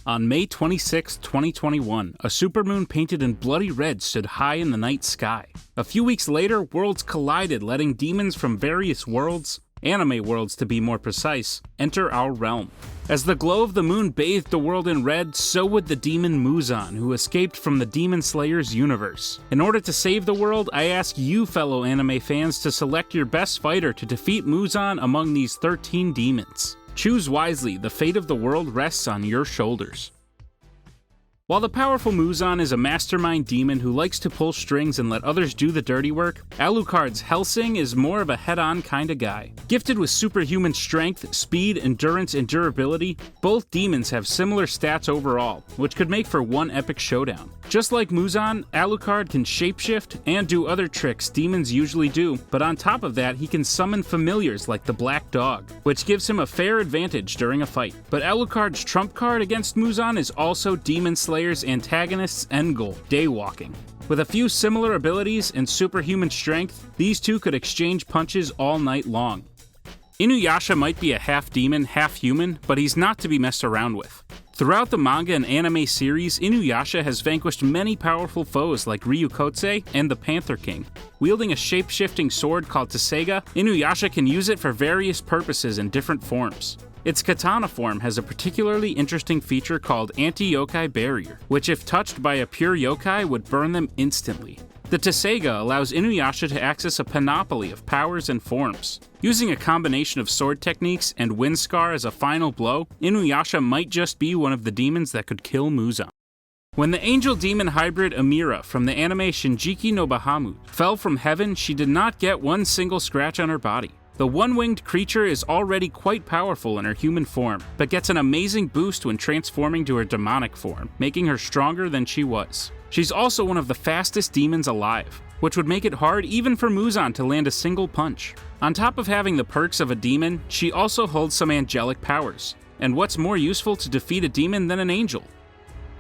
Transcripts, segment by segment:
On May 26, 2021, a supermoon painted in bloody red stood high in the night sky. A few weeks later, worlds collided, letting demons from various worlds, anime worlds to be more precise, enter our realm. As the glow of the moon bathed the world in red, so would the demon Muzan, who escaped from the Daemon Slayers universe. In order to save the world, I ask you fellow anime fans to select your best fighter to defeat Muzan among these 13 demons. Choose wisely, the fate of the world rests on your shoulders. While the powerful Muzan is a mastermind demon who likes to pull strings and let others do the dirty work, Alucard's Hellsing is more of a head-on kinda guy. Gifted with superhuman strength, speed, endurance, and durability, both demons have similar stats overall, which could make for one epic showdown. Just like Muzan, Alucard can shapeshift and do other tricks demons usually do, but on top of that, he can summon familiars like the Black Dog, which gives him a fair advantage during a fight. But Alucard's trump card against Muzan is also Daemon Slayers' antagonist's end goal, daywalking. With a few similar abilities and superhuman strength, these two could exchange punches all night long. Inuyasha might be a half-demon, half-human, but he's not to be messed around with. Throughout the manga and anime series, Inuyasha has vanquished many powerful foes like Ryukotse and the Panther King. Wielding a shape-shifting sword called Tessega, Inuyasha can use it for various purposes in different forms. Its katana form has a particularly interesting feature called Anti-Yokai Barrier, which if touched by a pure yokai would burn them instantly. The Tessega allows Inuyasha to access a panoply of powers and forms. Using a combination of sword techniques and wind scar as a final blow, Inuyasha might just be one of the demons that could kill Muzan. When the angel-demon hybrid Amira from the anime Shinjiki no Bahamut fell from heaven, she did not get one single scratch on her body. The one-winged creature is already quite powerful in her human form, but gets an amazing boost when transforming to her demonic form, making her stronger than she was. She's also one of the fastest demons alive, which would make it hard even for Muzan to land a single punch. On top of having the perks of a demon, she also holds some angelic powers. And what's more useful to defeat a demon than an angel?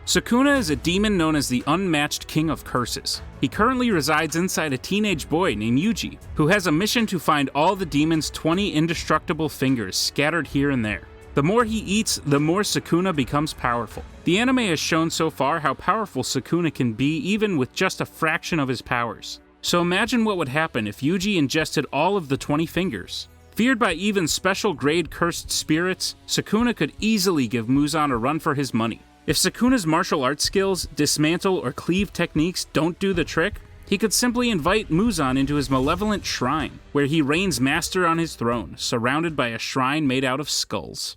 Sukuna is a demon known as the Unmatched King of Curses. He currently resides inside a teenage boy named Yuji, who has a mission to find all the demon's 20 indestructible fingers scattered here and there. The more he eats, the more Sukuna becomes powerful. The anime has shown so far how powerful Sukuna can be even with just a fraction of his powers. So imagine what would happen if Yuji ingested all of the 20 fingers. Feared by even special grade cursed spirits, Sukuna could easily give Muzan a run for his money. If Sukuna's martial arts skills, dismantle, or cleave techniques don't do the trick, he could simply invite Muzan into his malevolent shrine, where he reigns master on his throne, surrounded by a shrine made out of skulls.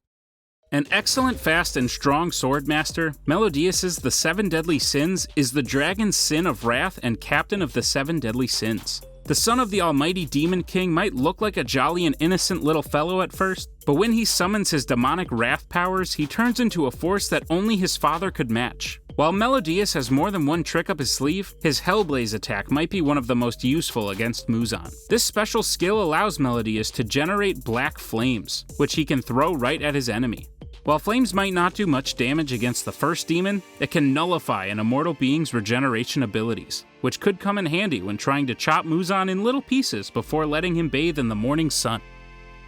An excellent, fast, and strong sword master, Meliodas' The Seven Deadly Sins is the dragon's sin of wrath and captain of the Seven Deadly Sins. The son of the almighty Daemon King might look like a jolly and innocent little fellow at first, but when he summons his demonic wrath powers, he turns into a force that only his father could match. While Meliodas has more than one trick up his sleeve, his Hellblaze attack might be one of the most useful against Muzan. This special skill allows Meliodas to generate black flames, which he can throw right at his enemy. While flames might not do much damage against the first demon, it can nullify an immortal being's regeneration abilities, which could come in handy when trying to chop Muzan in little pieces before letting him bathe in the morning sun.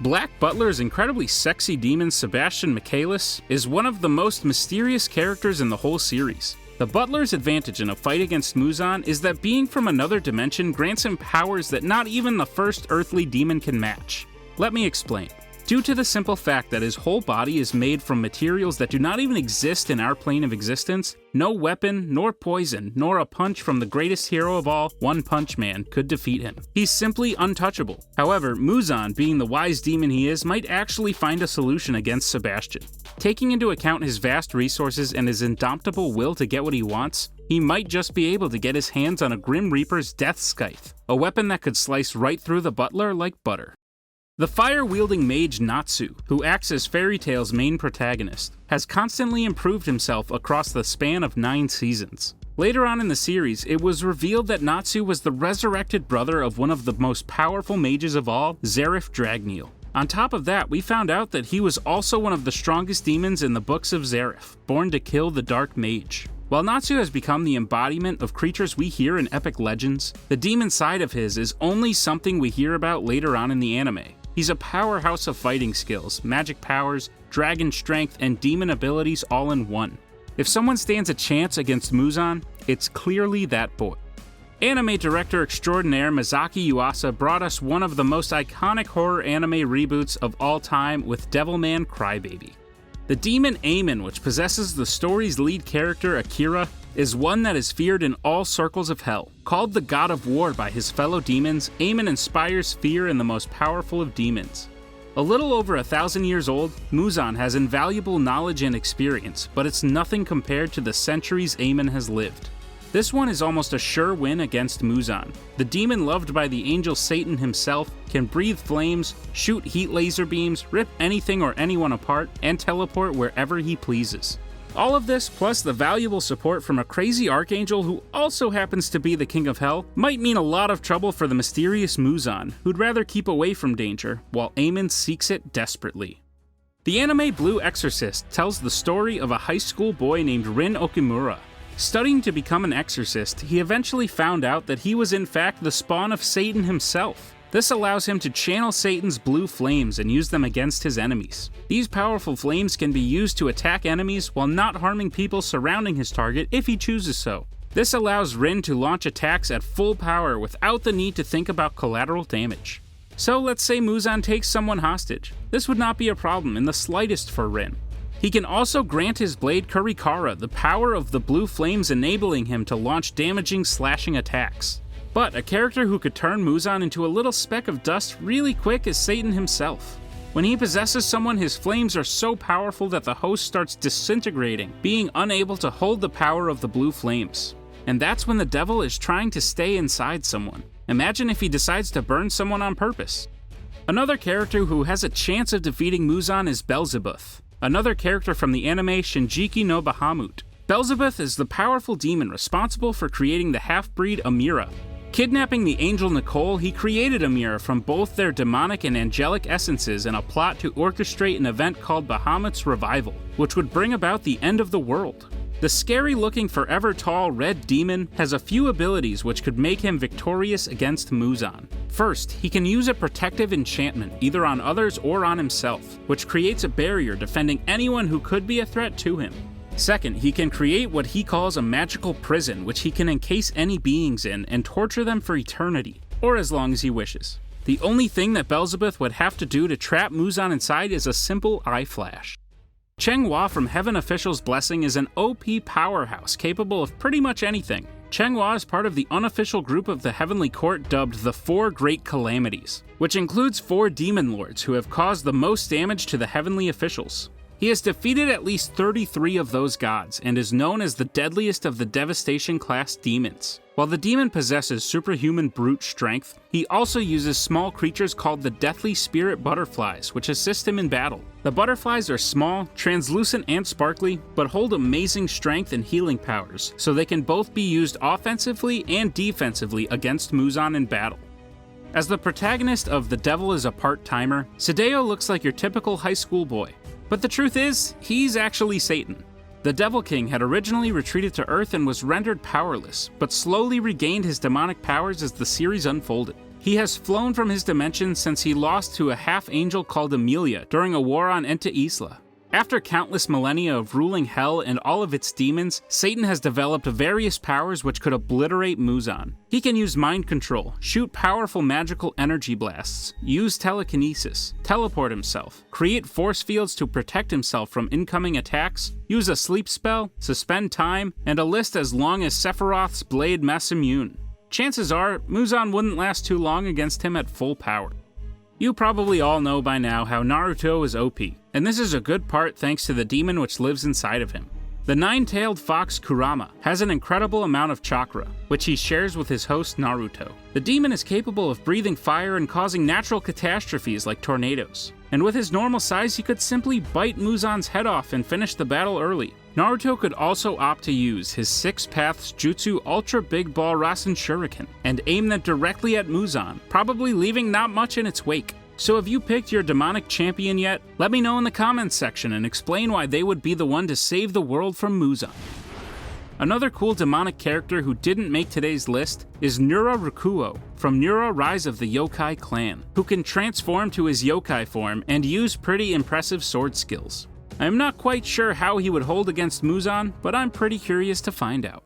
Black Butler's incredibly sexy demon Sebastian Michaelis is one of the most mysterious characters in the whole series. The Butler's advantage in a fight against Muzan is that being from another dimension grants him powers that not even the first earthly demon can match. Let me explain. Due to the simple fact that his whole body is made from materials that do not even exist in our plane of existence, no weapon, nor poison, nor a punch from the greatest hero of all, One Punch Man, could defeat him. He's simply untouchable. However, Muzan, being the wise demon he is, might actually find a solution against Sebastian. Taking into account his vast resources and his indomitable will to get what he wants, he might just be able to get his hands on a Grim Reaper's Death Scythe, a weapon that could slice right through the Butler like butter. The fire-wielding mage Natsu, who acts as Fairy Tail's main protagonist, has constantly improved himself across the span of 9 seasons. Later on in the series, it was revealed that Natsu was the resurrected brother of one of the most powerful mages of all, Zareth Dragneel. On top of that, we found out that he was also one of the strongest demons in the books of Zareth, born to kill the Dark Mage. While Natsu has become the embodiment of creatures we hear in epic legends, the demon side of his is only something we hear about later on in the anime. He's a powerhouse of fighting skills, magic powers, dragon strength, and demon abilities all in one. If someone stands a chance against Muzan, it's clearly that boy. Anime director extraordinaire Masaaki Yuasa brought us one of the most iconic horror anime reboots of all time with Devilman Crybaby. The demon Amon, which possesses the story's lead character Akira, is one that is feared in all circles of hell. Called the god of war by his fellow demons, Amon inspires fear in the most powerful of demons. A little over 1,000 years old, Muzan has invaluable knowledge and experience, but it's nothing compared to the centuries Amon has lived. This one is almost a sure win against Muzan. The demon loved by the angel Satan himself can breathe flames, shoot heat laser beams, rip anything or anyone apart, and teleport wherever he pleases. All of this, plus the valuable support from a crazy archangel who also happens to be the king of hell, might mean a lot of trouble for the mysterious Muzan, who'd rather keep away from danger, while Amon seeks it desperately. The anime Blue Exorcist tells the story of a high school boy named Rin Okumura. Studying to become an exorcist, he eventually found out that he was in fact the spawn of Satan himself. This allows him to channel Satan's blue flames and use them against his enemies. These powerful flames can be used to attack enemies while not harming people surrounding his target if he chooses so. This allows Rin to launch attacks at full power without the need to think about collateral damage. So let's say Muzan takes someone hostage. This would not be a problem in the slightest for Rin. He can also grant his blade Kurikara the power of the blue flames, enabling him to launch damaging slashing attacks. But a character who could turn Muzan into a little speck of dust really quick is Satan himself. When he possesses someone, his flames are so powerful that the host starts disintegrating, being unable to hold the power of the blue flames. And that's when the devil is trying to stay inside someone. Imagine if he decides to burn someone on purpose. Another character who has a chance of defeating Muzan is Belzebuth, another character from the anime Shinjiki no Bahamut. Belzebuth is the powerful demon responsible for creating the half-breed Amira. Kidnapping the angel Nicole, he created Amira from both their demonic and angelic essences in a plot to orchestrate an event called Bahamut's Revival, which would bring about the end of the world. The scary-looking forever tall red demon has a few abilities which could make him victorious against Muzan. First, he can use a protective enchantment either on others or on himself, which creates a barrier defending anyone who could be a threat to him. Second, he can create what he calls a magical prison, which he can encase any beings in and torture them for eternity, or as long as he wishes. The only thing that Belzebuth would have to do to trap Muzan inside is a simple eye flash. Cheng Hua from Heaven Official's Blessing is an OP powerhouse capable of pretty much anything. Cheng Hua is part of the unofficial group of the Heavenly Court dubbed the Four Great Calamities, which includes 4 demon lords who have caused the most damage to the heavenly officials. He has defeated at least 33 of those gods and is known as the deadliest of the Devastation-class demons. While the demon possesses superhuman brute strength, he also uses small creatures called the Deathly Spirit Butterflies, which assist him in battle. The butterflies are small, translucent, and sparkly, but hold amazing strength and healing powers, so they can both be used offensively and defensively against Muzan in battle. As the protagonist of The Devil is a Part-Timer, Sadao looks like your typical high school boy. But the truth is, he's actually Satan. The Devil King had originally retreated to Earth and was rendered powerless, but slowly regained his demonic powers as the series unfolded. He has flown from his dimension since he lost to a half-angel called Amelia during a war on Enta Isla. After countless millennia of ruling Hell and all of its demons, Satan has developed various powers which could obliterate Muzan. He can use mind control, shoot powerful magical energy blasts, use telekinesis, teleport himself, create force fields to protect himself from incoming attacks, use a sleep spell, suspend time, and a list as long as Sephiroth's blade Masamune. Chances are, Muzan wouldn't last too long against him at full power. You probably all know by now how Naruto is OP, and this is a good part thanks to the demon which lives inside of him. The nine-tailed fox Kurama has an incredible amount of chakra, which he shares with his host Naruto. The demon is capable of breathing fire and causing natural catastrophes like tornadoes. And with his normal size, he could simply bite Muzan's head off and finish the battle early. Naruto could also opt to use his 6 Paths Jutsu Ultra Big Ball Rasen Shuriken and aim them directly at Muzan, probably leaving not much in its wake. So have you picked your demonic champion yet? Let me know in the comments section and explain why they would be the one to save the world from Muzan. Another cool demonic character who didn't make today's list is Nura Rakuo from Nura Rise of the Yokai Clan, who can transform to his yokai form and use pretty impressive sword skills. I am not quite sure how he would hold against Muzan, but I'm pretty curious to find out.